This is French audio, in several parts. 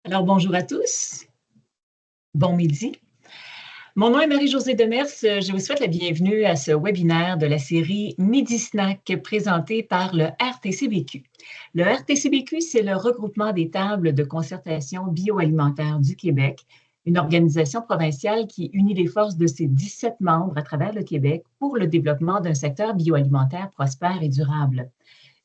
Alors, bonjour à tous. Bon midi. Mon nom est Marie-Josée Demers. Je vous souhaite la bienvenue à ce webinaire de la série Midi Snack présenté par le RTCBQ. Le RTCBQ, c'est le regroupement des tables de concertation bioalimentaire du Québec, une organisation provinciale qui unit les forces de ses 17 membres à travers le Québec pour le développement d'un secteur bioalimentaire prospère et durable.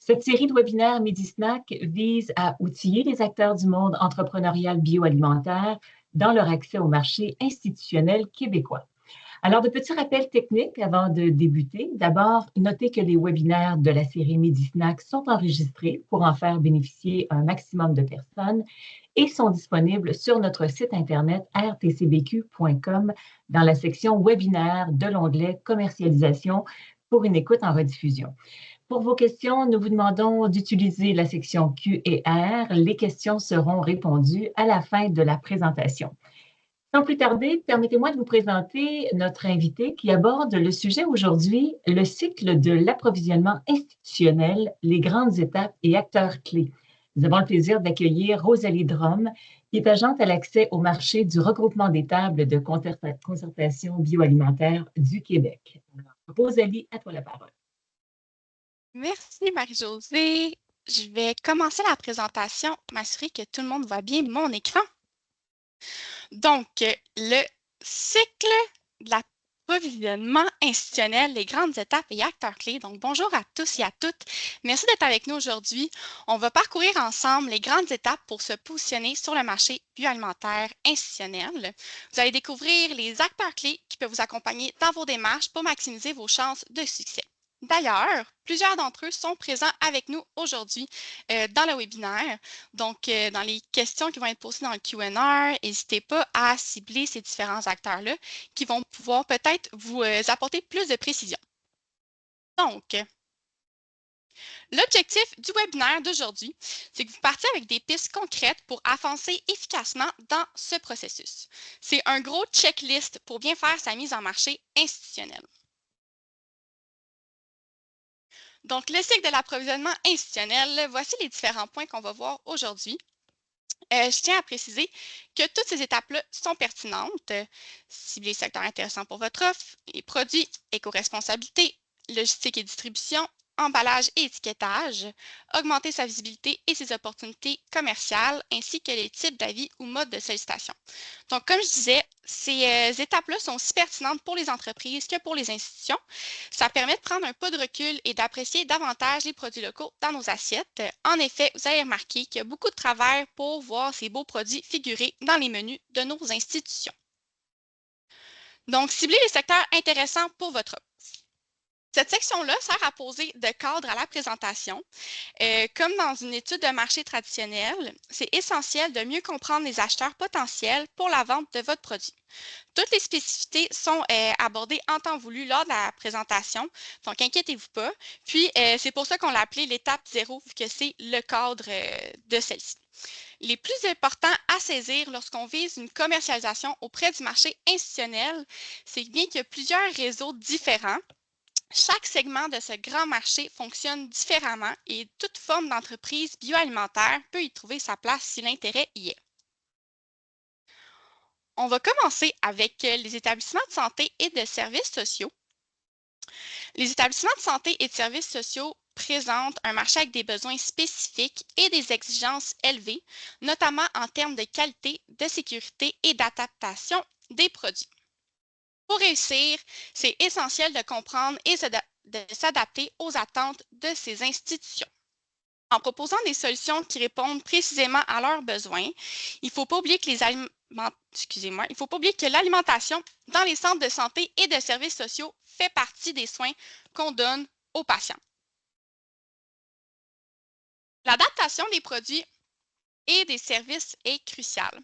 Cette série de webinaires Midi Snack vise à outiller les acteurs du monde entrepreneurial bioalimentaire dans leur accès au marché institutionnel québécois. Alors, de petits rappels techniques avant de débuter. D'abord, notez que les webinaires de la série Midi Snack sont enregistrés pour en faire bénéficier un maximum de personnes et sont disponibles sur notre site internet rtcbq.com dans la section webinaire de l'onglet commercialisation pour une écoute en rediffusion. Pour vos questions, nous vous demandons d'utiliser la section Q et R. Les questions seront répondues à la fin de la présentation. Sans plus tarder, permettez-moi de vous présenter notre invité qui aborde le sujet aujourd'hui, le cycle de l'approvisionnement institutionnel, les grandes étapes et acteurs clés. Nous avons le plaisir d'accueillir Rosalie Drom, qui est agente à l'accès au marché du regroupement des tables de concertation bioalimentaire du Québec. Alors, Rosalie, à toi la parole. Merci Marie-Josée. Je vais commencer la présentation, m'assurer que tout le monde voit bien mon écran. Donc, le cycle de l'approvisionnement institutionnel, les grandes étapes et acteurs clés. Donc, bonjour à tous et à toutes. Merci d'être avec nous aujourd'hui. On va parcourir ensemble les grandes étapes pour se positionner sur le marché bioalimentaire institutionnel. Vous allez découvrir les acteurs clés qui peuvent vous accompagner dans vos démarches pour maximiser vos chances de succès. D'ailleurs, plusieurs d'entre eux sont présents avec nous aujourd'hui dans le webinaire. Donc, dans les questions qui vont être posées dans le Q&A, n'hésitez pas à cibler ces différents acteurs-là qui vont pouvoir peut-être vous apporter plus de précision. Donc, l'objectif du webinaire d'aujourd'hui, c'est que vous partiez avec des pistes concrètes pour avancer efficacement dans ce processus. C'est un gros checklist pour bien faire sa mise en marché institutionnelle. Donc, le cycle de l'approvisionnement institutionnel, voici les différents points qu'on va voir aujourd'hui. Je tiens à préciser que toutes ces étapes-là sont pertinentes. Cibler les secteurs intéressants pour votre offre, les produits, éco-responsabilité, logistique et distribution, emballage et étiquetage, augmenter sa visibilité et ses opportunités commerciales, ainsi que les types d'avis ou modes de sollicitation. Donc, comme je disais, ces étapes-là sont aussi pertinentes pour les entreprises que pour les institutions. Ça permet de prendre un pas de recul et d'apprécier davantage les produits locaux dans nos assiettes. En effet, vous avez remarqué qu'il y a beaucoup de travail pour voir ces beaux produits figurer dans les menus de nos institutions. Donc, ciblez les secteurs intéressants pour votre offre. Cette section-là sert à poser de cadre à la présentation. Comme dans une étude de marché traditionnelle, c'est essentiel de mieux comprendre les acheteurs potentiels pour la vente de votre produit. Toutes les spécificités sont abordées en temps voulu lors de la présentation, donc inquiétez-vous pas. Puis, c'est pour ça qu'on l'a appelé l'étape 0, vu que c'est le cadre de celle-ci. Les plus importants à saisir lorsqu'on vise une commercialisation auprès du marché institutionnel, c'est bien qu'il y a plusieurs réseaux différents. Chaque segment de ce grand marché fonctionne différemment et toute forme d'entreprise bioalimentaire peut y trouver sa place si l'intérêt y est. On va commencer avec les établissements de santé et de services sociaux. Les établissements de santé et de services sociaux présentent un marché avec des besoins spécifiques et des exigences élevées, notamment en termes de qualité, de sécurité et d'adaptation des produits. Pour réussir, c'est essentiel de comprendre et de s'adapter aux attentes de ces institutions. En proposant des solutions qui répondent précisément à leurs besoins, il ne faut pas oublier que il faut pas oublier que l'alimentation dans les centres de santé et de services sociaux fait partie des soins qu'on donne aux patients. L'adaptation des produits et des services est cruciale.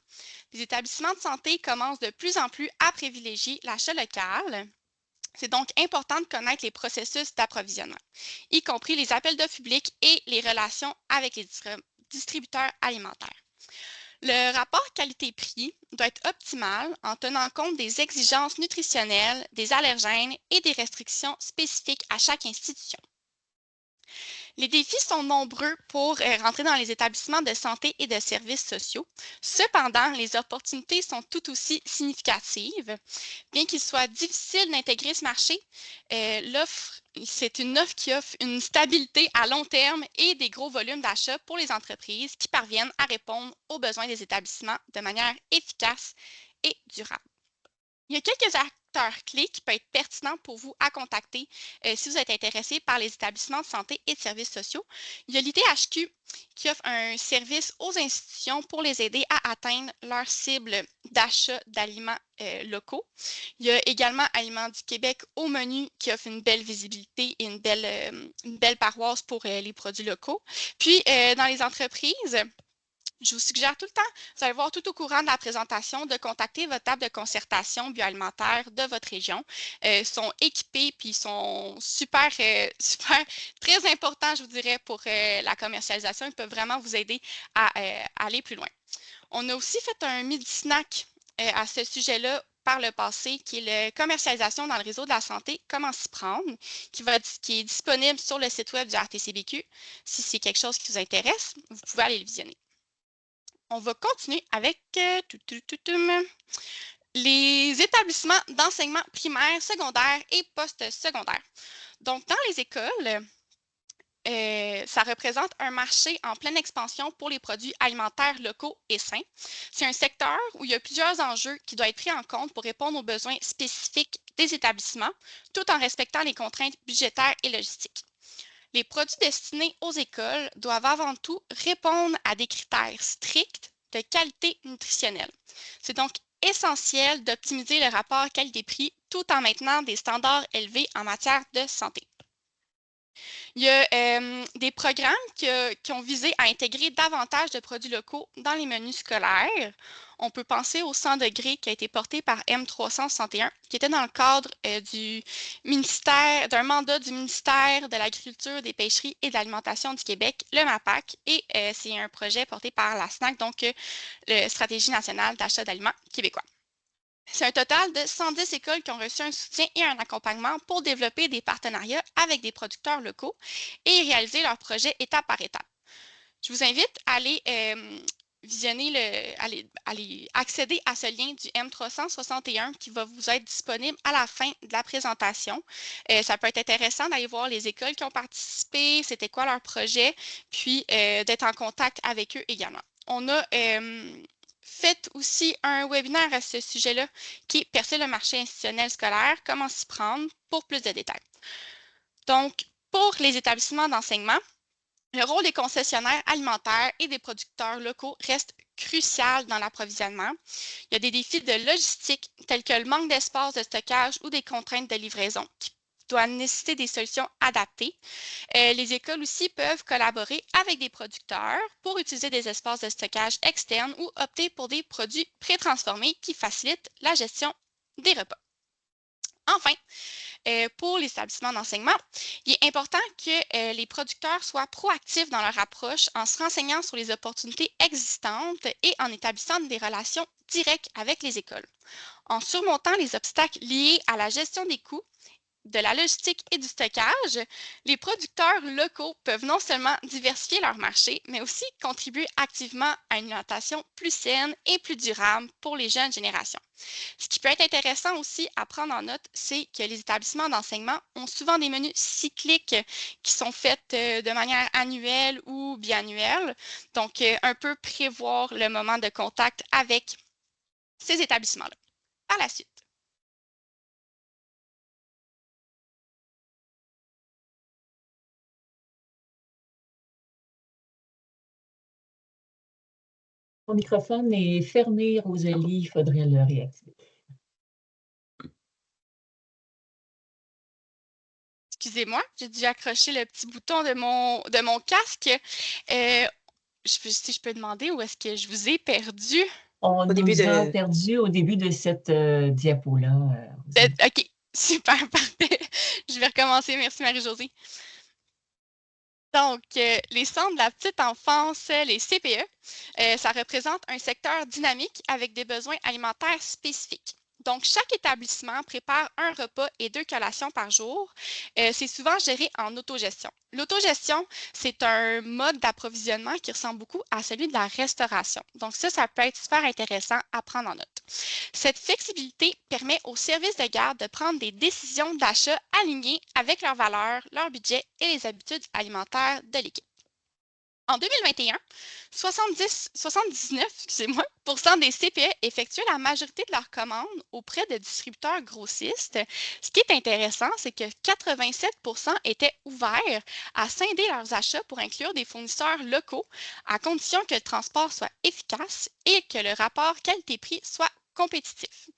Les établissements de santé commencent de plus en plus à privilégier l'achat local. C'est donc important de connaître les processus d'approvisionnement, y compris les appels d'offres publics et les relations avec les distributeurs alimentaires. Le rapport qualité-prix doit être optimal en tenant compte des exigences nutritionnelles, des allergènes et des restrictions spécifiques à chaque institution. Les défis sont nombreux pour rentrer dans les établissements de santé et de services sociaux. Cependant, les opportunités sont tout aussi significatives. Bien qu'il soit difficile d'intégrer ce marché, c'est une offre qui offre une stabilité à long terme et des gros volumes d'achats pour les entreprises qui parviennent à répondre aux besoins des établissements de manière efficace et durable. Il y a quelques acteurs clés qui peuvent être pertinents pour vous à contacter si vous êtes intéressé par les établissements de santé et de services sociaux. Il y a l'ITHQ qui offre un service aux institutions pour les aider à atteindre leur cible d'achat d'aliments locaux. Il y a également Aliments du Québec au menu qui offre une belle visibilité et une belle paroisse pour les produits locaux. Puis, dans les entreprises, je vous suggère tout le temps, vous allez voir tout au courant de la présentation, de contacter votre table de concertation bioalimentaire de votre région. Ils sont équipés puis ils sont super, super, très importants, je vous dirais, pour la commercialisation. Ils peuvent vraiment vous aider à aller plus loin. On a aussi fait un midi snack à ce sujet-là par le passé, qui est la commercialisation dans le réseau de la santé, comment s'y prendre, qui est disponible sur le site web du RTCBQ. Si c'est quelque chose qui vous intéresse, vous pouvez aller le visionner. On va continuer avec les établissements d'enseignement primaire, secondaire et post-secondaire. Donc, dans les écoles, ça représente un marché en pleine expansion pour les produits alimentaires locaux et sains. C'est un secteur où il y a plusieurs enjeux qui doivent être pris en compte pour répondre aux besoins spécifiques des établissements, tout en respectant les contraintes budgétaires et logistiques. Les produits destinés aux écoles doivent avant tout répondre à des critères stricts de qualité nutritionnelle. C'est donc essentiel d'optimiser le rapport qualité-prix tout en maintenant des standards élevés en matière de santé. Il y a des programmes qui ont visé à intégrer davantage de produits locaux dans les menus scolaires. On peut penser au 100 degrés qui a été porté par M361, qui était dans le cadre d'un mandat du ministère de l'Agriculture, des Pêcheries et de l'Alimentation du Québec, le MAPAC, et c'est un projet porté par la SNAC, donc la Stratégie nationale d'achat d'aliments québécois. C'est un total de 110 écoles qui ont reçu un soutien et un accompagnement pour développer des partenariats avec des producteurs locaux et réaliser leurs projets étape par étape. Je vous invite à aller aller accéder à ce lien du M361 qui va vous être disponible à la fin de la présentation. Ça peut être intéressant d'aller voir les écoles qui ont participé, c'était quoi leur projet, puis d'être en contact avec eux également. On a fait aussi un webinaire à ce sujet-là qui est Percer le marché institutionnel scolaire, comment s'y prendre pour plus de détails. Donc, pour les établissements d'enseignement, le rôle des concessionnaires alimentaires et des producteurs locaux reste crucial dans l'approvisionnement. Il y a des défis de logistique tels que le manque d'espace de stockage ou des contraintes de livraison qui doivent nécessiter des solutions adaptées. Les écoles aussi peuvent collaborer avec des producteurs pour utiliser des espaces de stockage externes ou opter pour des produits pré-transformés qui facilitent la gestion des repas. Enfin, pour les établissements d'enseignement, il est important que les producteurs soient proactifs dans leur approche en se renseignant sur les opportunités existantes et en établissant des relations directes avec les écoles. En surmontant les obstacles liés à la gestion des coûts, de la logistique et du stockage, les producteurs locaux peuvent non seulement diversifier leur marché, mais aussi contribuer activement à une alimentation plus saine et plus durable pour les jeunes générations. Ce qui peut être intéressant aussi à prendre en note, c'est que les établissements d'enseignement ont souvent des menus cycliques qui sont faits de manière annuelle ou biannuelle. Donc, un peu prévoir le moment de contact avec ces établissements-là. Par la suite. Mon microphone est fermé, Rosalie, il faudrait le réactiver. Excusez-moi, j'ai dû accrocher le petit bouton de mon casque. Si je peux demander où est-ce que je vous ai perdu? On nous a perdu au début de cette diapo-là. OK, super, parfait. Je vais recommencer. Merci, Marie-Josée. Donc, les centres de la petite enfance, les CPE, ça représente un secteur dynamique avec des besoins alimentaires spécifiques. Donc, chaque établissement prépare un repas et 2 collations par jour. C'est souvent géré en autogestion. L'autogestion, c'est un mode d'approvisionnement qui ressemble beaucoup à celui de la restauration. Donc, ça peut être super intéressant à prendre en note. Cette flexibilité permet aux services de garde de prendre des décisions d'achat alignées avec leurs valeurs, leur budget et les habitudes alimentaires de l'équipe. En 2021, 79% des CPE effectuaient la majorité de leurs commandes auprès de distributeurs grossistes. Ce qui est intéressant, c'est que 87% étaient ouverts à scinder leurs achats pour inclure des fournisseurs locaux, à condition que le transport soit efficace et que le rapport qualité-prix soit compétitif.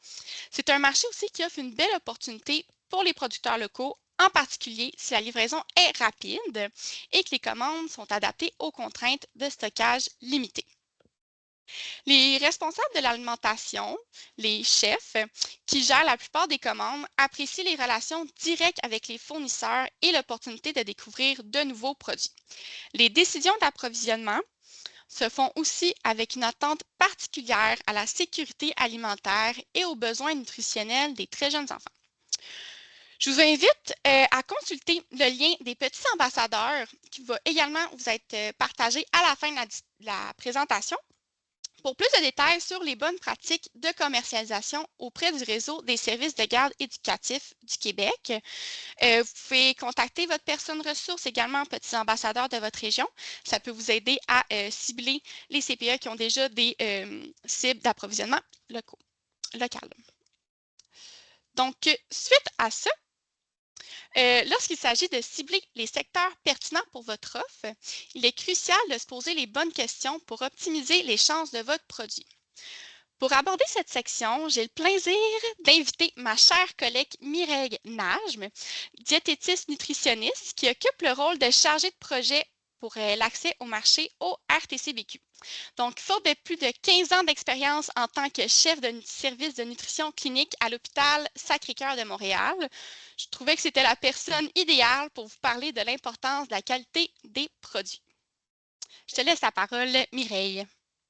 C'est un marché aussi qui offre une belle opportunité pour les producteurs locaux, en particulier si la livraison est rapide et que les commandes sont adaptées aux contraintes de stockage limitées. Les responsables de l'alimentation, les chefs, qui gèrent la plupart des commandes, apprécient les relations directes avec les fournisseurs et l'opportunité de découvrir de nouveaux produits. Les décisions d'approvisionnement se font aussi avec une attente particulière à la sécurité alimentaire et aux besoins nutritionnels des très jeunes enfants. Je vous invite à consulter le lien des petits ambassadeurs qui va également vous être partagé à la fin de la présentation pour plus de détails sur les bonnes pratiques de commercialisation auprès du réseau des services de garde éducatifs du Québec. Vous pouvez contacter votre personne ressource également, petits ambassadeurs de votre région. Ça peut vous aider à cibler les CPE qui ont déjà des cibles d'approvisionnement local. Donc, suite à ça, lorsqu'il s'agit de cibler les secteurs pertinents pour votre offre, il est crucial de se poser les bonnes questions pour optimiser les chances de votre produit. Pour aborder cette section, j'ai le plaisir d'inviter ma chère collègue Mireille Najm, diététiste nutritionniste, qui occupe le rôle de chargée de projet pour l'accès au marché au RTCBQ. Donc, faute de plus de 15 ans d'expérience en tant que chef de service de nutrition clinique à l'hôpital Sacré-Cœur de Montréal, je trouvais que c'était la personne idéale pour vous parler de l'importance de la qualité des produits. Je te laisse la parole, Mireille.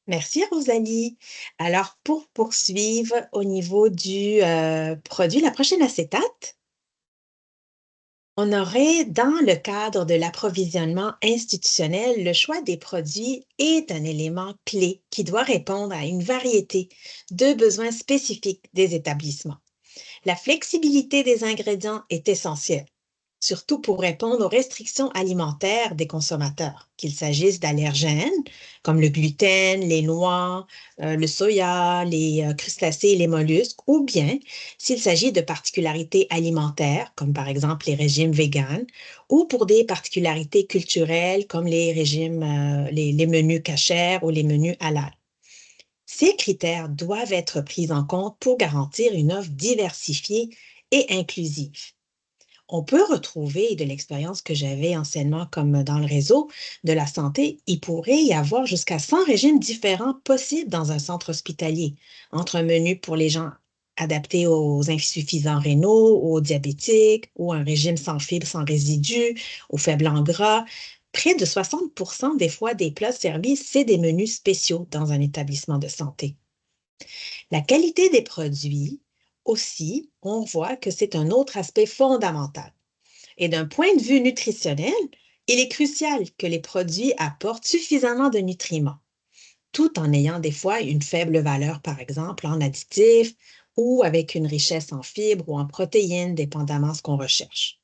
Merci, Rosalie. Alors, pour poursuivre au niveau du produit, la prochaine acétate, on aurait, dans le cadre de l'approvisionnement institutionnel, le choix des produits est un élément clé qui doit répondre à une variété de besoins spécifiques des établissements. La flexibilité des ingrédients est essentielle, surtout pour répondre aux restrictions alimentaires des consommateurs, qu'il s'agisse d'allergènes comme le gluten, les noix, le soya, les crustacés et les mollusques, ou bien s'il s'agit de particularités alimentaires, comme par exemple les régimes véganes, ou pour des particularités culturelles comme les régimes, les menus cachers ou les menus halal. Ces critères doivent être pris en compte pour garantir une offre diversifiée et inclusive. On peut retrouver de l'expérience que j'avais anciennement comme dans le réseau de la santé, il pourrait y avoir jusqu'à 100 régimes différents possibles dans un centre hospitalier, entre un menu pour les gens adaptés aux insuffisants rénaux, aux diabétiques, ou un régime sans fibres, sans résidus, aux faibles en gras. Près de 60% des fois des plats servis, c'est des menus spéciaux dans un établissement de santé. La qualité des produits, aussi, on voit que c'est un autre aspect fondamental. Et d'un point de vue nutritionnel, il est crucial que les produits apportent suffisamment de nutriments, tout en ayant des fois une faible valeur, par exemple, en additifs ou avec une richesse en fibres ou en protéines, dépendamment de ce qu'on recherche.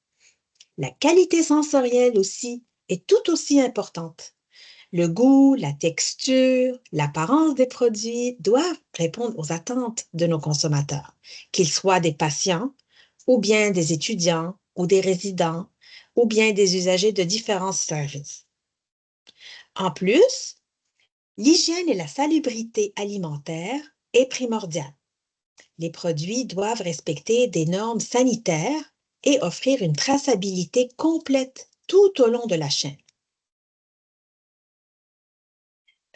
La qualité sensorielle aussi est tout aussi importante. Le goût, la texture, l'apparence des produits doivent répondre aux attentes de nos consommateurs, qu'ils soient des patients ou bien des étudiants ou des résidents ou bien des usagers de différents services. En plus, l'hygiène et la salubrité alimentaire est primordiale. Les produits doivent respecter des normes sanitaires et offrir une traçabilité complète tout au long de la chaîne.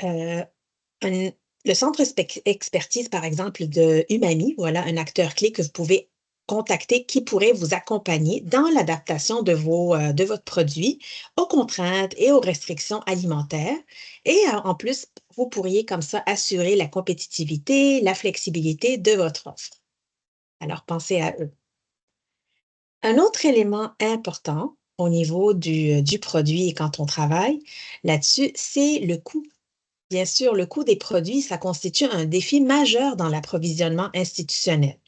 Le centre expertise, par exemple, de Umami, voilà un acteur clé que vous pouvez contacter qui pourrait vous accompagner dans l'adaptation de votre produit aux contraintes et aux restrictions alimentaires. Et en plus, vous pourriez comme ça assurer la compétitivité, la flexibilité de votre offre. Alors, pensez à eux. Un autre élément important au niveau du produit et quand on travaille là-dessus, c'est le coût. Bien sûr, le coût des produits, ça constitue un défi majeur dans l'approvisionnement institutionnel.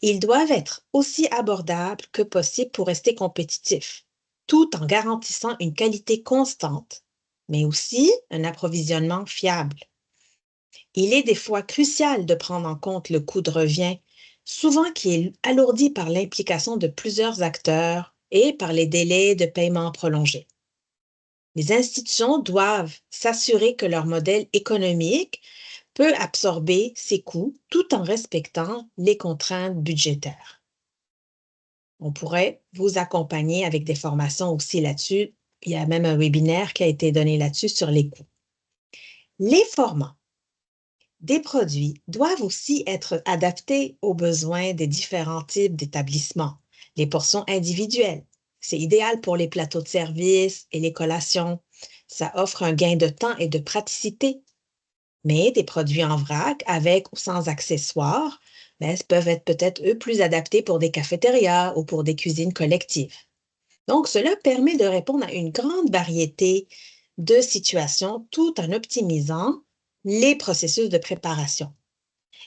Ils doivent être aussi abordables que possible pour rester compétitifs, tout en garantissant une qualité constante, mais aussi un approvisionnement fiable. Il est des fois crucial de prendre en compte le coût de revient, souvent qui est alourdi par l'implication de plusieurs acteurs et par les délais de paiement prolongés. Les institutions doivent s'assurer que leur modèle économique peut absorber ces coûts tout en respectant les contraintes budgétaires. On pourrait vous accompagner avec des formations aussi là-dessus. Il y a même un webinaire qui a été donné là-dessus sur les coûts. Les formats des produits doivent aussi être adaptés aux besoins des différents types d'établissements. Les portions individuelles, c'est idéal pour les plateaux de service et les collations. Ça offre un gain de temps et de praticité. Mais des produits en vrac, avec ou sans accessoires, peuvent être peut-être, eux, plus adaptés pour des cafétérias ou pour des cuisines collectives. Donc, cela permet de répondre à une grande variété de situations tout en optimisant les processus de préparation.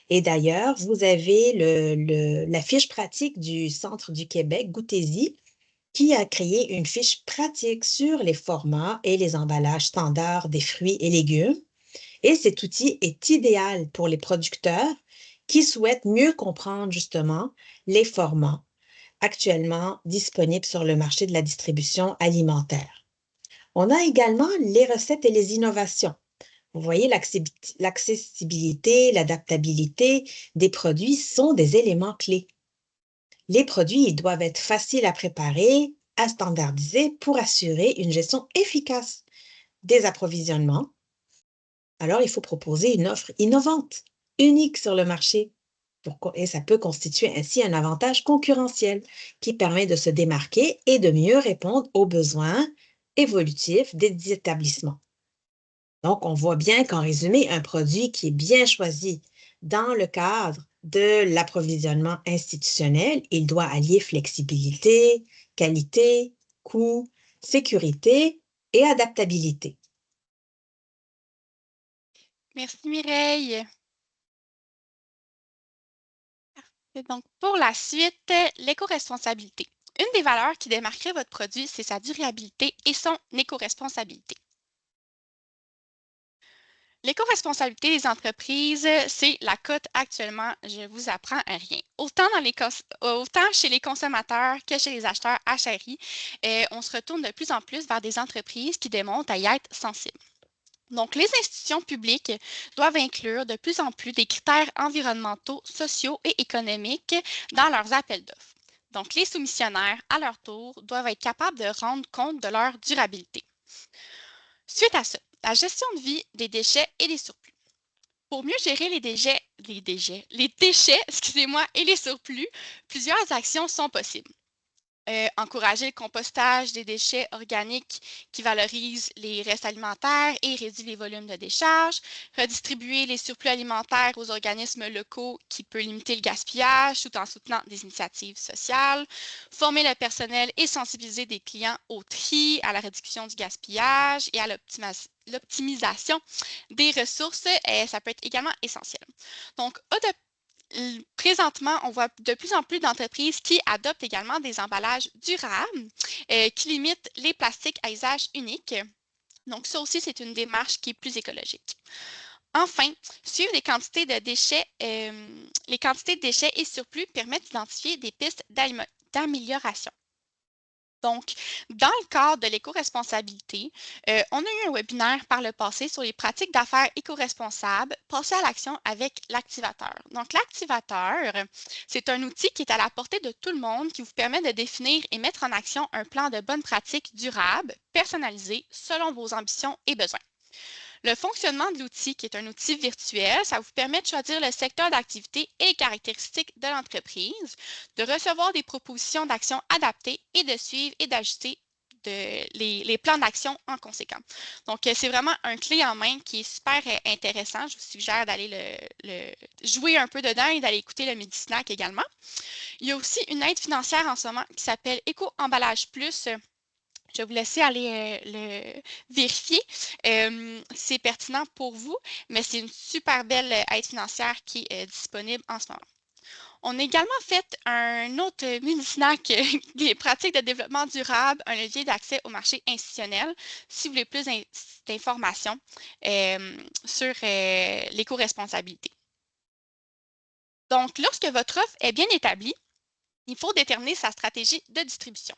Et d'ailleurs, vous avez la fiche pratique du Centre du Québec, Goûtez-y, qui a créé une fiche pratique sur les formats et les emballages standards des fruits et légumes. Et cet outil est idéal pour les producteurs qui souhaitent mieux comprendre justement les formats actuellement disponibles sur le marché de la distribution alimentaire. On a également les recettes et les innovations. Vous voyez, l'accessibilité, l'adaptabilité des produits sont des éléments clés. Les produits ils doivent être faciles à préparer, à standardiser pour assurer une gestion efficace des approvisionnements. Alors, il faut proposer une offre innovante, unique sur le marché. Et ça peut constituer ainsi un avantage concurrentiel qui permet de se démarquer et de mieux répondre aux besoins évolutifs des établissements. Donc, on voit bien qu'en résumé, un produit qui est bien choisi dans le cadre de l'approvisionnement institutionnel, il doit allier flexibilité, qualité, coût, sécurité et adaptabilité. Merci Mireille. Et donc, pour la suite, l'éco-responsabilité. Une des valeurs qui démarquerait votre produit, c'est sa durabilité et son éco-responsabilité. L'éco-responsabilité des entreprises, c'est la cote actuellement, je vous apprends à rien. Autant chez les consommateurs que chez les acheteurs HRI, on se retourne de plus en plus vers des entreprises qui démontrent à y être sensibles. Donc, les institutions publiques doivent inclure de plus en plus des critères environnementaux, sociaux et économiques dans leurs appels d'offres. Donc, les soumissionnaires, à leur tour, doivent être capables de rendre compte de leur durabilité. Suite à ça, la gestion de vie des déchets et des surplus. Pour mieux gérer les déchets, excusez-moi, et les surplus, plusieurs actions sont possibles. Encourager le compostage des déchets organiques qui valorisent les restes alimentaires et réduit les volumes de décharge, redistribuer les surplus alimentaires aux organismes locaux qui peut limiter le gaspillage tout en soutenant des initiatives sociales, former le personnel et sensibiliser des clients au tri, à la réduction du gaspillage et à l'optimisation des ressources, ça peut être également essentiel. Donc, présentement, on voit de plus en plus d'entreprises qui adoptent également des emballages durables qui limitent les plastiques à usage unique. Donc, ça aussi, c'est une démarche qui est plus écologique. Enfin, suivre les quantités de déchets et surplus permettent d'identifier des pistes d'amélioration. Donc, dans le cadre de l'éco-responsabilité, on a eu un webinaire par le passé sur les pratiques d'affaires éco-responsables, passer à l'action avec l'activateur. Donc, l'activateur, c'est un outil qui est à la portée de tout le monde qui vous permet de définir et mettre en action un plan de bonnes pratiques durables, personnalisé selon vos ambitions et besoins. Le fonctionnement de l'outil, qui est un outil virtuel, ça vous permet de choisir le secteur d'activité et les caractéristiques de l'entreprise, de recevoir des propositions d'action adaptées et de suivre et d'ajuster les plans d'action en conséquent. Donc, c'est vraiment un clé en main qui est super intéressant. Je vous suggère d'aller le jouer un peu dedans et d'aller écouter le Midi Snack également. Il y a aussi une aide financière en ce moment qui s'appelle Éco-emballage plus. Je vais vous laisser aller le vérifier. C'est pertinent pour vous, mais c'est une super belle aide financière qui est disponible en ce moment. On a également fait un autre mini-snack des pratiques de développement durable, un levier d'accès au marché institutionnel, si vous voulez plus d'informations sur l'éco-responsabilité. Donc, lorsque votre offre est bien établie, il faut déterminer sa stratégie de distribution.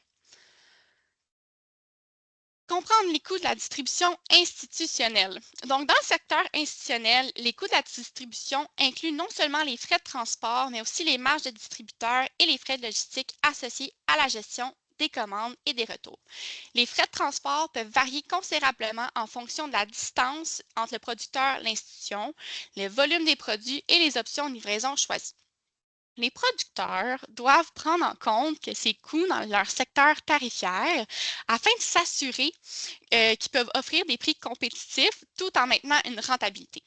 Comprendre les coûts de la distribution institutionnelle. Donc, dans le secteur institutionnel, les coûts de la distribution incluent non seulement les frais de transport, mais aussi les marges de distributeurs et les frais de logistique associés à la gestion des commandes et des retours. Les frais de transport peuvent varier considérablement en fonction de la distance entre le producteur et l'institution, le volume des produits et les options de livraison choisies. Les producteurs doivent prendre en compte que ces coûts dans leur secteur tarifaire afin de s'assurer qu'ils peuvent offrir des prix compétitifs tout en maintenant une rentabilité.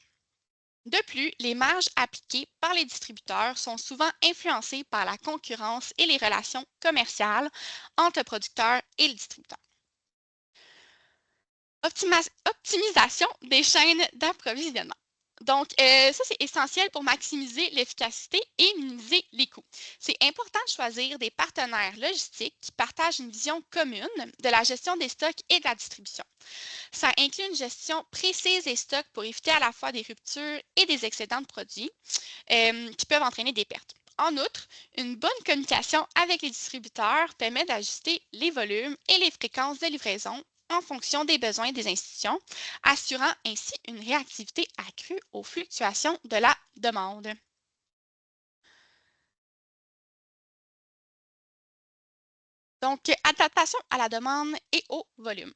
De plus, les marges appliquées par les distributeurs sont souvent influencées par la concurrence et les relations commerciales entre le producteur et le distributeur. Optimisation des chaînes d'approvisionnement. Donc, ça, c'est essentiel pour maximiser l'efficacité et minimiser les coûts. C'est important de choisir des partenaires logistiques qui partagent une vision commune de la gestion des stocks et de la distribution. Ça inclut une gestion précise des stocks pour éviter à la fois des ruptures et des excédents de produits qui peuvent entraîner des pertes. En outre, une bonne communication avec les distributeurs permet d'ajuster les volumes et les fréquences de livraison en fonction des besoins des institutions, assurant ainsi une réactivité accrue aux fluctuations de la demande. Donc, adaptation à la demande et au volume.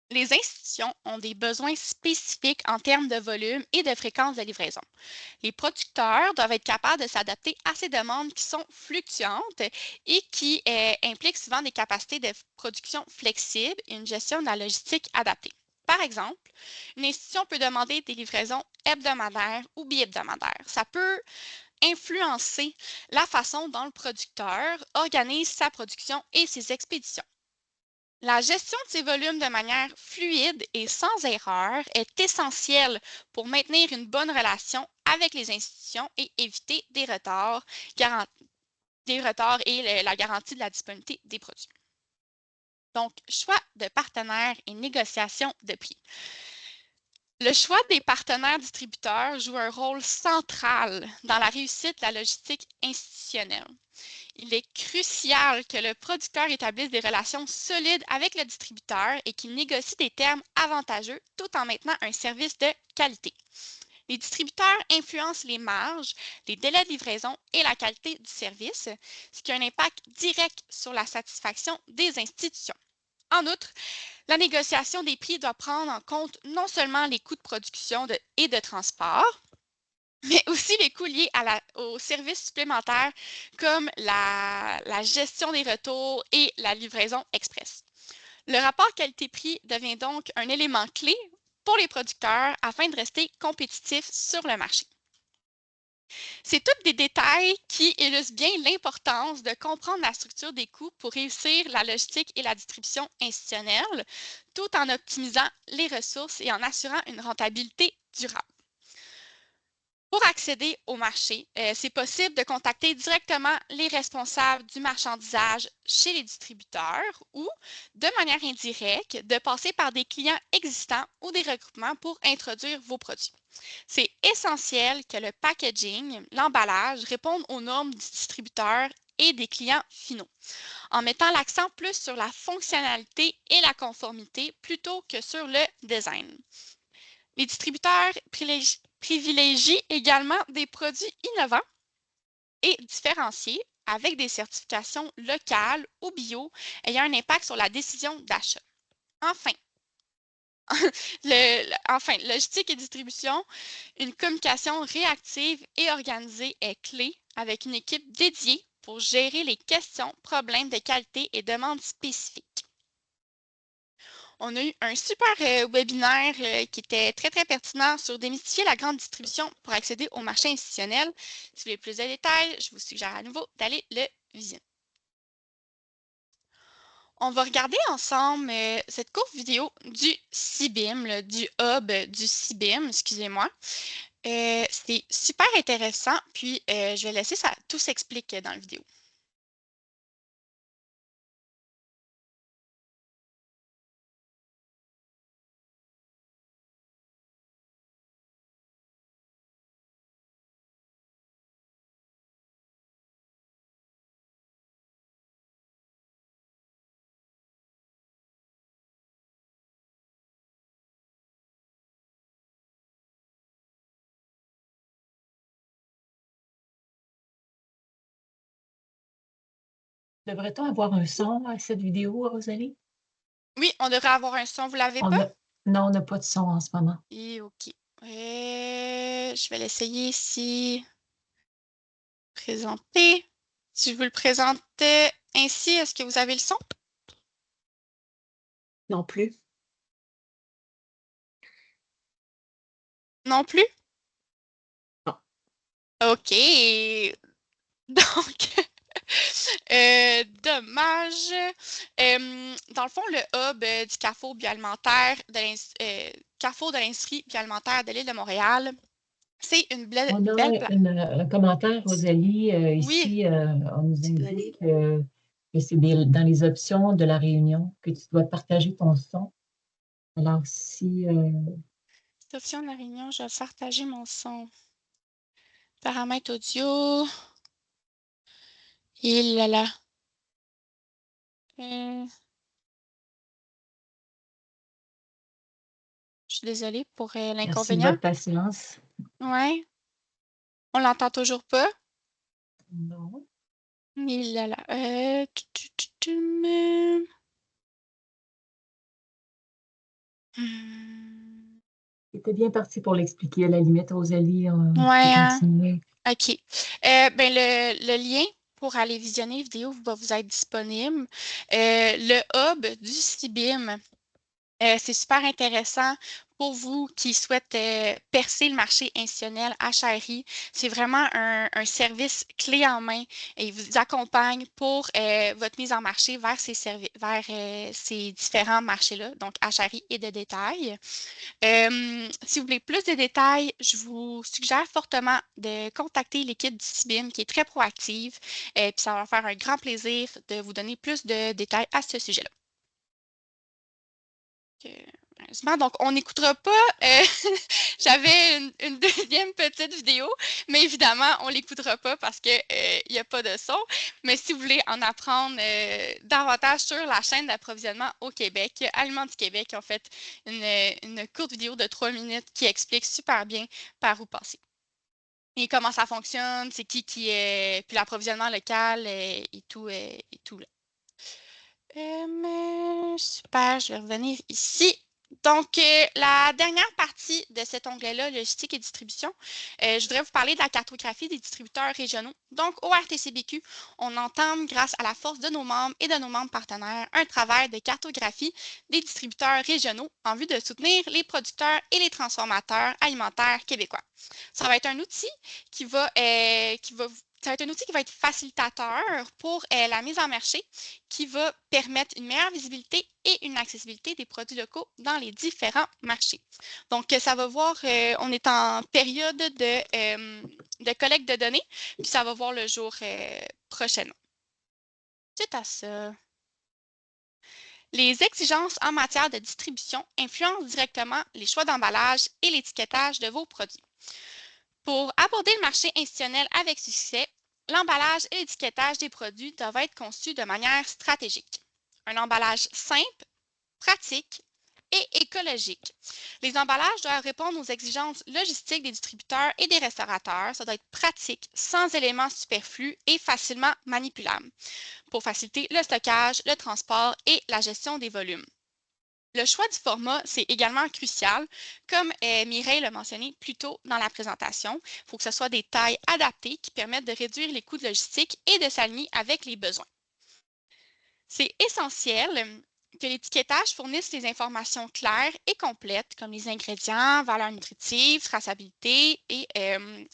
Les institutions ont des besoins spécifiques en termes de volume et de fréquence de livraison. Les producteurs doivent être capables de s'adapter à ces demandes qui sont fluctuantes et qui impliquent souvent des capacités de production flexibles et une gestion de la logistique adaptée. Par exemple, une institution peut demander des livraisons hebdomadaires ou bi-hebdomadaires. Ça peut influencer la façon dont le producteur organise sa production et ses expéditions. La gestion de ces volumes de manière fluide et sans erreur est essentielle pour maintenir une bonne relation avec les institutions et éviter des retards et la garantie de la disponibilité des produits. Donc, choix de partenaires et négociation de prix. Le choix des partenaires distributeurs joue un rôle central dans la réussite de la logistique institutionnelle. Il est crucial que le producteur établisse des relations solides avec le distributeur et qu'il négocie des termes avantageux tout en maintenant un service de qualité. Les distributeurs influencent les marges, les délais de livraison et la qualité du service, ce qui a un impact direct sur la satisfaction des institutions. En outre, la négociation des prix doit prendre en compte non seulement les coûts de production et de transport, mais aussi les coûts liés aux services supplémentaires comme la gestion des retours et la livraison express. Le rapport qualité-prix devient donc un élément clé pour les producteurs afin de rester compétitifs sur le marché. C'est tous des détails qui illustrent bien l'importance de comprendre la structure des coûts pour réussir la logistique et la distribution institutionnelle, tout en optimisant les ressources et en assurant une rentabilité durable. Pour accéder au marché, c'est possible de contacter directement les responsables du marchandisage chez les distributeurs ou, de manière indirecte, de passer par des clients existants ou des regroupements pour introduire vos produits. C'est essentiel que le packaging, l'emballage, répondent aux normes du distributeur et des clients finaux, en mettant l'accent plus sur la fonctionnalité et la conformité plutôt que sur le design. Les distributeurs privilégient également des produits innovants et différenciés avec des certifications locales ou bio ayant un impact sur la décision d'achat. Enfin, logistique et distribution, une communication réactive et organisée est clé avec une équipe dédiée pour gérer les questions, problèmes de qualité et demandes spécifiques. On a eu un super webinaire qui était très, très pertinent sur démystifier la grande distribution pour accéder au marché institutionnel. Si vous voulez plus de détails, je vous suggère à nouveau d'aller le visionner. On va regarder ensemble cette courte vidéo du CIBIM, du hub du CIBIM, excusez-moi. C'est super intéressant, puis je vais laisser ça, tout s'explique dans la vidéo. Devrait-on avoir un son à cette vidéo, Rosalie? Oui, on devrait avoir un son, vous l'avez pas? Non, on n'a pas de son en ce moment. Et OK. Je vais l'essayer ici. Présenter. Si je vous le présente ainsi, est-ce que vous avez le son? Non plus. Non plus? Non. OK. Donc, dommage. Dans le fond, le hub du Carrefour bioalimentaire Carrefour de l'industrie bioalimentaire de l'île de Montréal, c'est une On belle a un commentaire, Rosalie, Oui, ici. On nous Tu dois aller. indique que c'est dans les options de la réunion que tu dois partager ton son. Alors, si cette option de la réunion, je vais partager mon son. Paramètres audio. Il là là. Je suis désolée pour merci de l'inconvénient. votre patience. Ouais. On l'entend toujours pas? Non. Il là là. C'était bien parti pour l'expliquer. À la limite, Rosalie, on Ouais, peut hein? continuer. OK. Ben le lien pour aller visionner la vidéo va vous être disponible. Le hub du CIBIM, c'est super intéressant pour vous qui souhaitent percer le marché institutionnel HRI. C'est vraiment un service clé en main et il vous accompagne pour votre mise en marché vers ces différents marchés-là, donc HRI et de détail. Si vous voulez plus de détails, je vous suggère fortement de contacter l'équipe du CIBIM qui est très proactive. Puis ça va faire un grand plaisir de vous donner plus de détails à ce sujet-là. Malheureusement, donc on n'écoutera pas. J'avais une deuxième petite vidéo, mais évidemment, on ne l'écoutera pas parce qu'il n'y a pas de son. Mais si vous voulez en apprendre davantage sur la chaîne d'approvisionnement au Québec, Aliments du Québec ont fait une courte vidéo de 3 minutes qui explique super bien par où passer. Et comment ça fonctionne, c'est qui est, puis l'approvisionnement local et tout là. Super, je vais revenir ici. Donc, la dernière partie de cet onglet-là, logistique et distribution, je voudrais vous parler de la cartographie des distributeurs régionaux. Donc, au RTCBQ, on entame, grâce à la force de nos membres et de nos membres partenaires, un travail de cartographie des distributeurs régionaux en vue de soutenir les producteurs et les transformateurs alimentaires québécois. Ça va être un outil ça va être un outil qui va être facilitateur pour la mise en marché, qui va permettre une meilleure visibilité et une accessibilité des produits locaux dans les différents marchés. Donc, ça va voir, on est en période de collecte de données, puis ça va voir le jour prochainement. Suite à ça, les exigences en matière de distribution influencent directement les choix d'emballage et l'étiquetage de vos produits. Pour aborder le marché institutionnel avec succès, l'emballage et l'étiquetage des produits doivent être conçus de manière stratégique. Un emballage simple, pratique et écologique. Les emballages doivent répondre aux exigences logistiques des distributeurs et des restaurateurs. Ça doit être pratique, sans éléments superflus et facilement manipulable pour faciliter le stockage, le transport et la gestion des volumes. Le choix du format, c'est également crucial. Comme Mireille l'a mentionné plus tôt dans la présentation, il faut que ce soit des tailles adaptées qui permettent de réduire les coûts de logistique et de s'aligner avec les besoins. C'est essentiel que l'étiquetage fournisse des informations claires et complètes comme les ingrédients, valeurs nutritives, traçabilité et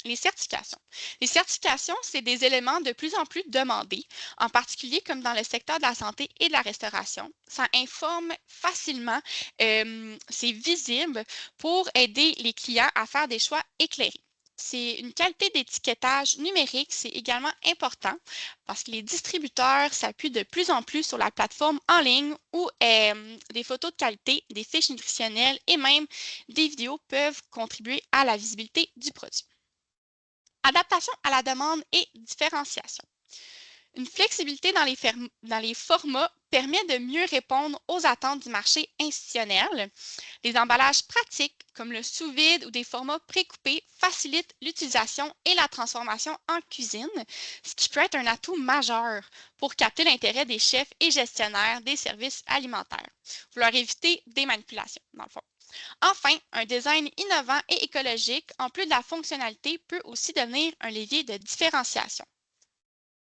les certifications. Les certifications, c'est des éléments de plus en plus demandés, en particulier comme dans le secteur de la santé et de la restauration. Ça informe facilement, c'est visible pour aider les clients à faire des choix éclairés. C'est une qualité d'étiquetage numérique, c'est également important parce que les distributeurs s'appuient de plus en plus sur la plateforme en ligne où des photos de qualité, des fiches nutritionnelles et même des vidéos peuvent contribuer à la visibilité du produit. Adaptation à la demande et différenciation. Une flexibilité dans les formats permet de mieux répondre aux attentes du marché institutionnel. Les emballages pratiques, comme le sous-vide ou des formats précoupés, facilitent l'utilisation et la transformation en cuisine, ce qui peut être un atout majeur pour capter l'intérêt des chefs et gestionnaires des services alimentaires. Vous leur évitez des manipulations, dans le fond. Enfin, un design innovant et écologique, en plus de la fonctionnalité, peut aussi devenir un levier de différenciation.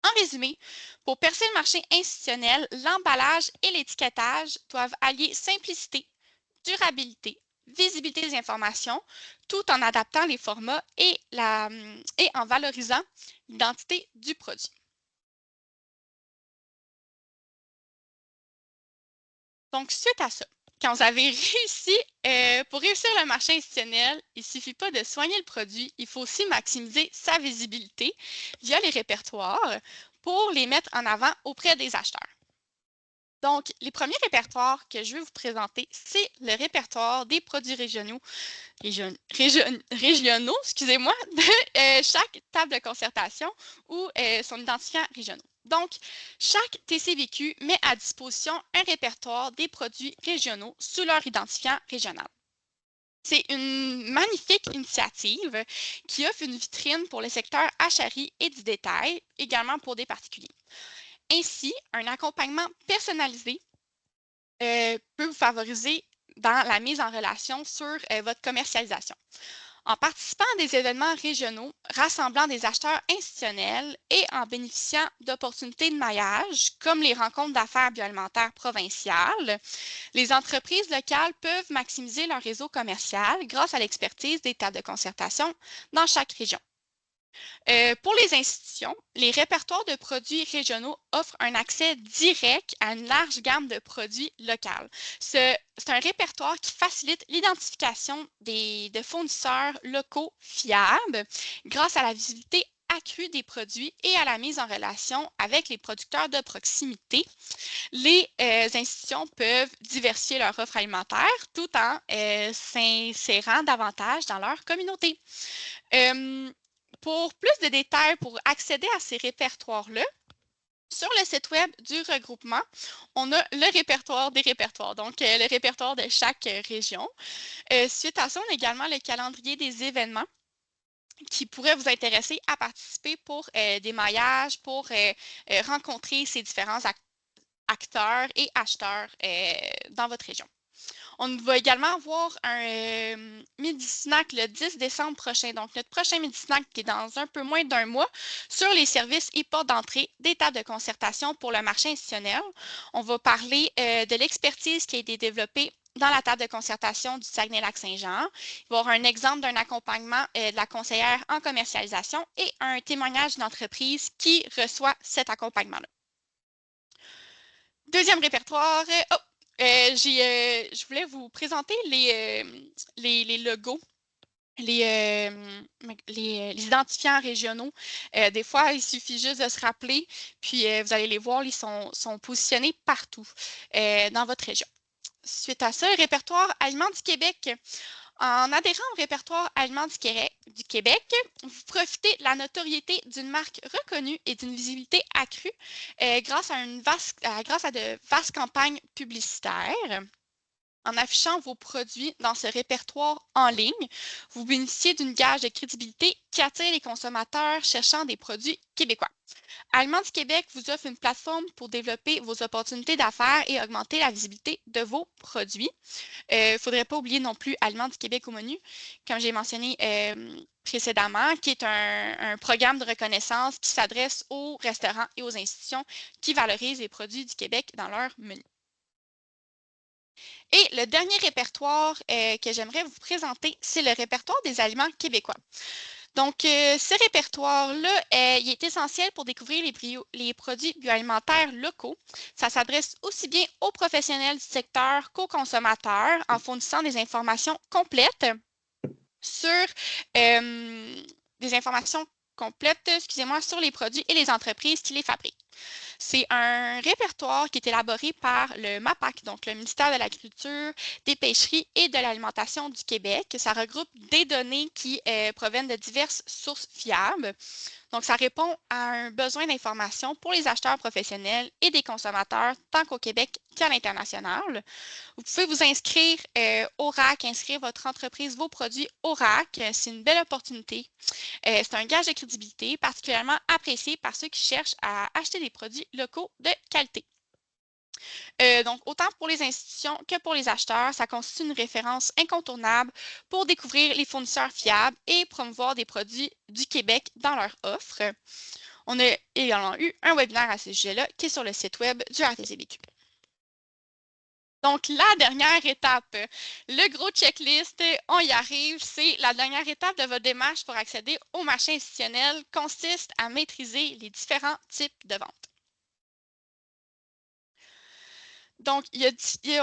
En résumé, pour percer le marché institutionnel, l'emballage et l'étiquetage doivent allier simplicité, durabilité, visibilité des informations, tout en adaptant les formats et en valorisant l'identité du produit. Donc, suite à ça, quand vous avez réussi, pour réussir le marché institutionnel, il ne suffit pas de soigner le produit, il faut aussi maximiser sa visibilité via les répertoires pour les mettre en avant auprès des acheteurs. Donc, les premiers répertoires que je vais vous présenter, c'est le répertoire des produits régionaux, excusez-moi, de chaque table de concertation ou son identifiant régionaux. Donc, chaque TCVQ met à disposition un répertoire des produits régionaux sous leur identifiant régional. C'est une magnifique initiative qui offre une vitrine pour le secteur HRI et du détail, également pour des particuliers. Ainsi, un accompagnement personnalisé peut vous favoriser dans la mise en relation sur votre commercialisation. En participant à des événements régionaux rassemblant des acheteurs institutionnels et en bénéficiant d'opportunités de maillage, comme les rencontres d'affaires bioalimentaires provinciales, les entreprises locales peuvent maximiser leur réseau commercial grâce à l'expertise des tables de concertation dans chaque région. Pour les institutions, les répertoires de produits régionaux offrent un accès direct à une large gamme de produits locaux. C'est un répertoire qui facilite l'identification de fournisseurs locaux fiables grâce à la visibilité accrue des produits et à la mise en relation avec les producteurs de proximité. Les institutions peuvent diversifier leur offre alimentaire tout en s'insérant davantage dans leur communauté. Pour plus de détails, pour accéder à ces répertoires-là, sur le site web du regroupement, on a le répertoire des répertoires, donc le répertoire de chaque région. Suite à ça, on a également le calendrier des événements qui pourraient vous intéresser à participer pour des maillages, pour rencontrer ces différents acteurs et acheteurs dans votre région. On va également avoir un midi-snack le 10 décembre prochain. Donc, notre prochain midi-snack qui est dans un peu moins d'un mois sur les services et portes d'entrée des tables de concertation pour le marché institutionnel. On va parler de l'expertise qui a été développée dans la table de concertation du Saguenay-Lac-Saint-Jean. Il va y avoir un exemple d'un accompagnement de la conseillère en commercialisation et un témoignage d'une entreprise qui reçoit cet accompagnement-là. Deuxième répertoire. Je voulais vous présenter les logos, les identifiants régionaux. Des fois, il suffit juste de se rappeler, puis vous allez les voir, ils sont positionnés partout dans votre région. Suite à ça, le répertoire Aliments du Québec. En adhérant au répertoire Aliments du Québec, vous profitez de la notoriété d'une marque reconnue et d'une visibilité accrue grâce à de vastes campagnes publicitaires. En affichant vos produits dans ce répertoire en ligne, vous bénéficiez d'une gage de crédibilité qui attire les consommateurs cherchant des produits québécois. Aliments du Québec vous offre une plateforme pour développer vos opportunités d'affaires et augmenter la visibilité de vos produits. Il ne faudrait pas oublier non plus Aliments du Québec au menu, comme j'ai mentionné précédemment, qui est un programme de reconnaissance qui s'adresse aux restaurants et aux institutions qui valorisent les produits du Québec dans leur menu. Et le dernier répertoire que j'aimerais vous présenter, c'est le répertoire des aliments québécois. Donc, ce répertoire-là, il est essentiel pour découvrir les produits bioalimentaires locaux. Ça s'adresse aussi bien aux professionnels du secteur qu'aux consommateurs en fournissant des informations complètes sur excusez-moi, sur les produits et les entreprises qui les fabriquent. C'est un répertoire qui est élaboré par le MAPAC, donc le ministère de l'Agriculture, des Pêcheries et de l'Alimentation du Québec. Ça regroupe des données qui proviennent de diverses sources fiables. Donc, ça répond à un besoin d'information pour les acheteurs professionnels et des consommateurs, tant qu'au Québec qu'à l'international. Vous pouvez vous inscrire au RAC, inscrire votre entreprise, vos produits au RAC. C'est une belle opportunité. C'est un gage de crédibilité particulièrement apprécié par ceux qui cherchent à acheter des produits locaux de qualité. Donc, autant pour les institutions que pour les acheteurs, ça constitue une référence incontournable pour découvrir les fournisseurs fiables et promouvoir des produits du Québec dans leur offre. On a également eu un webinaire à ce sujet-là qui est sur le site web du RTCBQ. Donc, la dernière étape, le gros checklist, on y arrive, c'est la dernière étape de votre démarche pour accéder au marché institutionnel consiste à maîtriser les différents types de ventes. Donc,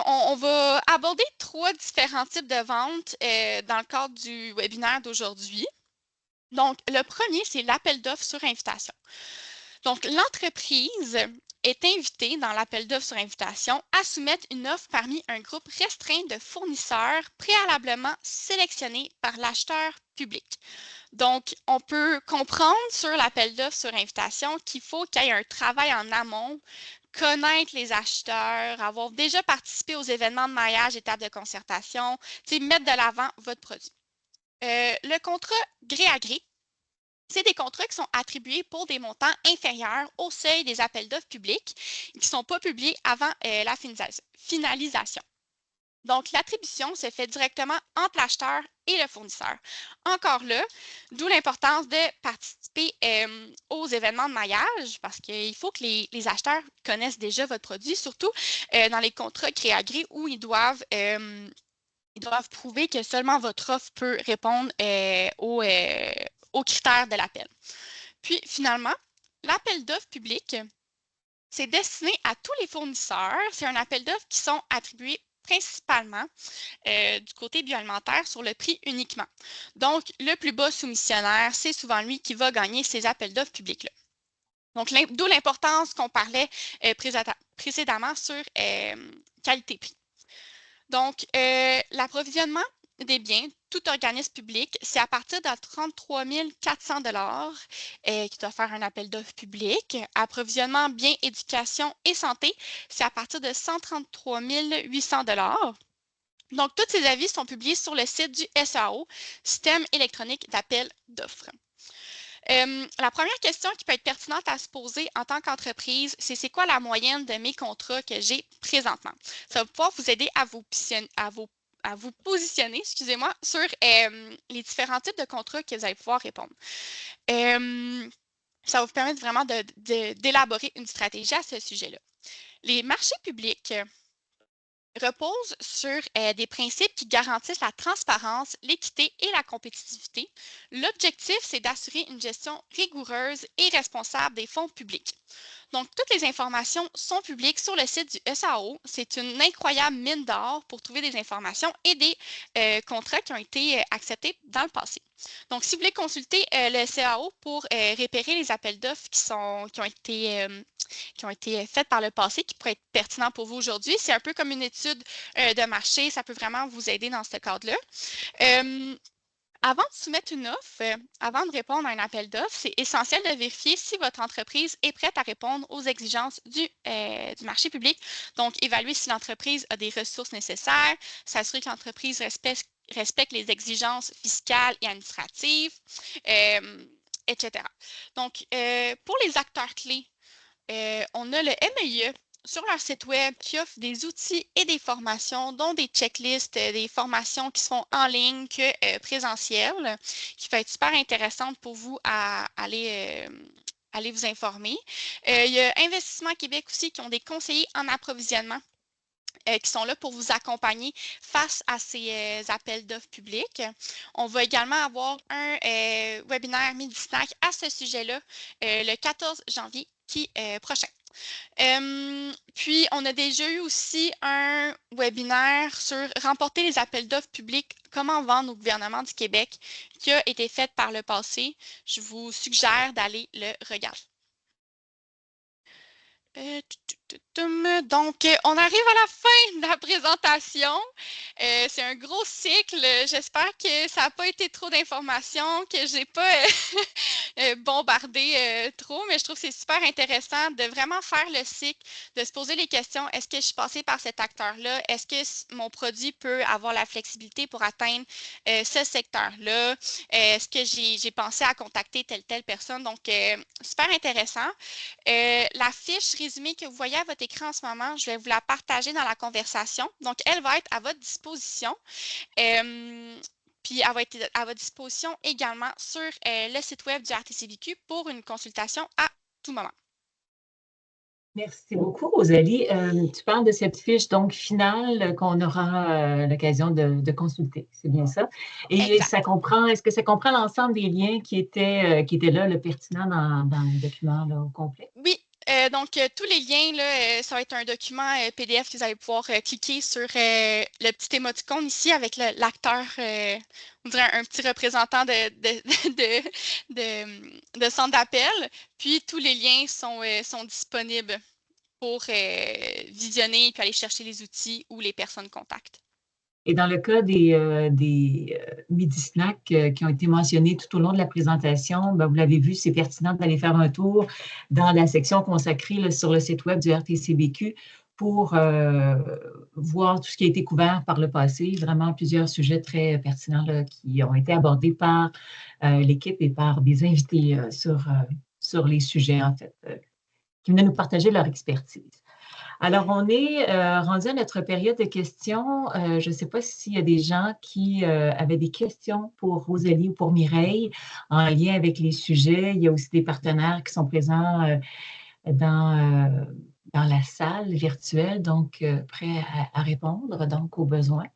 on va aborder 3 différents types de ventes dans le cadre du webinaire d'aujourd'hui. Donc, le premier, c'est l'appel d'offres sur invitation. Donc, l'entreprise est invitée dans l'appel d'offres sur invitation à soumettre une offre parmi un groupe restreint de fournisseurs préalablement sélectionnés par l'acheteur public. Donc, on peut comprendre sur l'appel d'offres sur invitation qu'il faut qu'il y ait un travail en amont, connaître les acheteurs, avoir déjà participé aux événements de maillage et tables de concertation, mettre de l'avant votre produit. Le contrat gré à gré, c'est des contrats qui sont attribués pour des montants inférieurs au seuil des appels d'offres publics et qui ne sont pas publiés avant la finalisation. Donc, l'attribution se fait directement entre l'acheteur et le fournisseur. Encore là, d'où l'importance de participer aux événements de maillage parce qu'il faut que les acheteurs connaissent déjà votre produit, surtout dans les contrats gré à gré où ils doivent prouver que seulement votre offre peut répondre aux critères de l'appel. Puis, finalement, l'appel d'offres public, c'est destiné à tous les fournisseurs. C'est un appel d'offres qui sont attribués principalement du côté bioalimentaire sur le prix uniquement. Donc, le plus bas soumissionnaire, c'est souvent lui qui va gagner ces appels d'offres publics-là. Donc, d'où l'importance qu'on parlait précédemment sur qualité-prix. Donc, l'approvisionnement des biens, tout organisme public, c'est à partir de 33 400 qui doit faire un appel d'offres public. Approvisionnement, biens, éducation et santé, c'est à partir de 133 800 Donc, tous ces avis sont publiés sur le site du SAO, Système électronique d'appel d'offres. La première question qui peut être pertinente à se poser en tant qu'entreprise, c'est quoi la moyenne de mes contrats que j'ai présentement? Ça va pouvoir vous aider à vous positionner, excusez-moi, sur les différents types de contrats que vous allez pouvoir répondre. Ça va vous permettre vraiment d'élaborer une stratégie à ce sujet-là. Les marchés publics repose sur des principes qui garantissent la transparence, l'équité et la compétitivité. L'objectif, c'est d'assurer une gestion rigoureuse et responsable des fonds publics. Donc, toutes les informations sont publiques sur le site du SAO. C'est une incroyable mine d'or pour trouver des informations et des contrats qui ont été acceptés dans le passé. Donc, si vous voulez consulter le SAO pour repérer les appels d'offres qui ont été faites par le passé, qui pourraient être pertinents pour vous aujourd'hui, c'est un peu comme une étude de marché. Ça peut vraiment vous aider dans ce cadre-là. Avant de soumettre une offre, avant de répondre à un appel d'offres, c'est essentiel de vérifier si votre entreprise est prête à répondre aux exigences du marché public. Donc, évaluer si l'entreprise a des ressources nécessaires, s'assurer que l'entreprise respecte les exigences fiscales et administratives, etc. Donc, pour les acteurs clés, on a le MEIE sur leur site web qui offre des outils et des formations, dont des checklists, des formations qui sont en ligne que présentielles, qui va être super intéressante pour vous à aller vous informer. Il y a Investissement Québec aussi qui ont des conseillers en approvisionnement qui sont là pour vous accompagner face à ces appels d'offres publics. On va également avoir un webinaire Midi-Snack à ce sujet-là le 14 janvier prochain. Puis, on a déjà eu aussi un webinaire sur remporter les appels d'offres publics, comment vendre au gouvernement du Québec, qui a été fait par le passé. Je vous suggère d'aller le regarder. Donc, on arrive à la fin de la présentation. C'est un gros cycle. J'espère que ça n'a pas été trop d'informations, que je n'ai pas bombardé trop, mais je trouve que c'est super intéressant de vraiment faire le cycle, de se poser les questions. Est-ce que je suis passée par cet acteur-là? Est-ce que mon produit peut avoir la flexibilité pour atteindre ce secteur-là? Est-ce que j'ai pensé à contacter telle personne? Donc, super intéressant. La fiche résumée que vous voyez à votre écran en ce moment, je vais vous la partager dans la conversation. Donc, elle va être à votre disposition. Puis, elle va être à votre disposition également sur le site web du RTCVQ pour une consultation à tout moment. Merci beaucoup, Rosalie. Tu parles de cette fiche donc finale qu'on aura l'occasion de consulter, c'est bien ça? Et Exact. est-ce que ça comprend l'ensemble des liens qui étaient là, le pertinent dans le document là, au complet? Oui. Donc, tous les liens, là, ça va être un document PDF que vous allez pouvoir cliquer sur le petit émoticône ici avec l'acteur, on dirait un petit représentant de centre d'appel. Puis, tous les liens sont disponibles pour visionner puis aller chercher les outils ou les personnes contacts. Et dans le cas des midi-snacks qui ont été mentionnés tout au long de la présentation, ben, vous l'avez vu, c'est pertinent d'aller faire un tour dans la section consacrée là, sur le site web du RTCVQ pour voir tout ce qui a été couvert par le passé. Vraiment plusieurs sujets très pertinents là, qui ont été abordés par l'équipe et par des invités sur les sujets, en fait, qui venaient nous partager leur expertise. Alors, on est rendu à notre période de questions. Je ne sais pas s'il y a des gens qui avaient des questions pour Rosalie ou pour Mireille en lien avec les sujets. Il y a aussi des partenaires qui sont présents dans la salle virtuelle, donc prêts à répondre donc, aux besoins.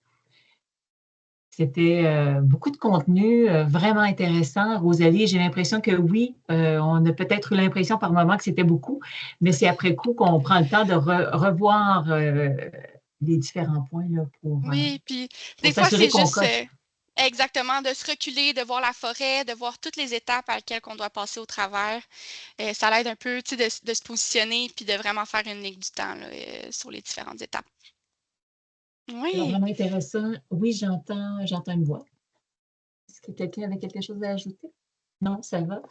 C'était beaucoup de contenu vraiment intéressant. Rosalie, j'ai l'impression que oui, on a peut-être eu l'impression par moment que c'était beaucoup, mais c'est après coup qu'on prend le temps de revoir les différents points là, pour Oui, puis des fois, s'assurer c'est qu'on juste coche. exactement de se reculer, de voir la forêt, de voir toutes les étapes à laquelle on doit passer au travers. Ça l'aide un peu de se positionner puis de vraiment faire une ligne du temps là, sur les différentes étapes. Alors, Oui. vraiment intéressant. Oui, j'entends une voix. Est-ce que quelqu'un avait quelque chose à ajouter? Non, ça va.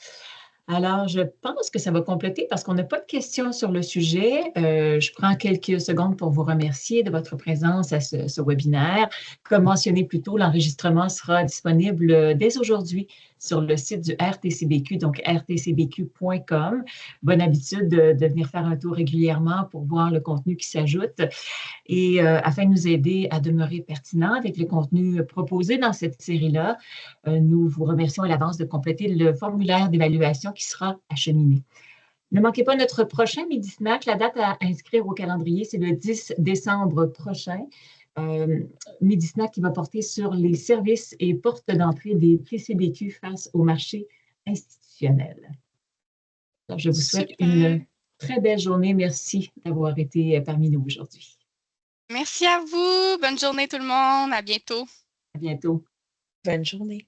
Alors, je pense que ça va compléter parce qu'on n'a pas de questions sur le sujet. Je prends quelques secondes pour vous remercier de votre présence à ce webinaire. Comme mentionné plus tôt, l'enregistrement sera disponible dès aujourd'hui sur le site du RTCVQ, donc rtcvq.com. Bonne habitude de venir faire un tour régulièrement pour voir le contenu qui s'ajoute et afin de nous aider à demeurer pertinent avec le contenu proposé dans cette série-là. Nous vous remercions à l'avance de compléter le formulaire d'évaluation qui sera acheminé. Ne manquez pas notre prochain Midi Snack. La date à inscrire au calendrier, c'est le 10 décembre prochain. Midi Snack qui va porter sur les services et portes d'entrée des TCVQ face au marché institutionnel. Alors, je vous souhaite une très belle journée. Merci d'avoir été parmi nous aujourd'hui. Merci à vous. Bonne journée tout le monde. À bientôt. À bientôt. Bonne journée.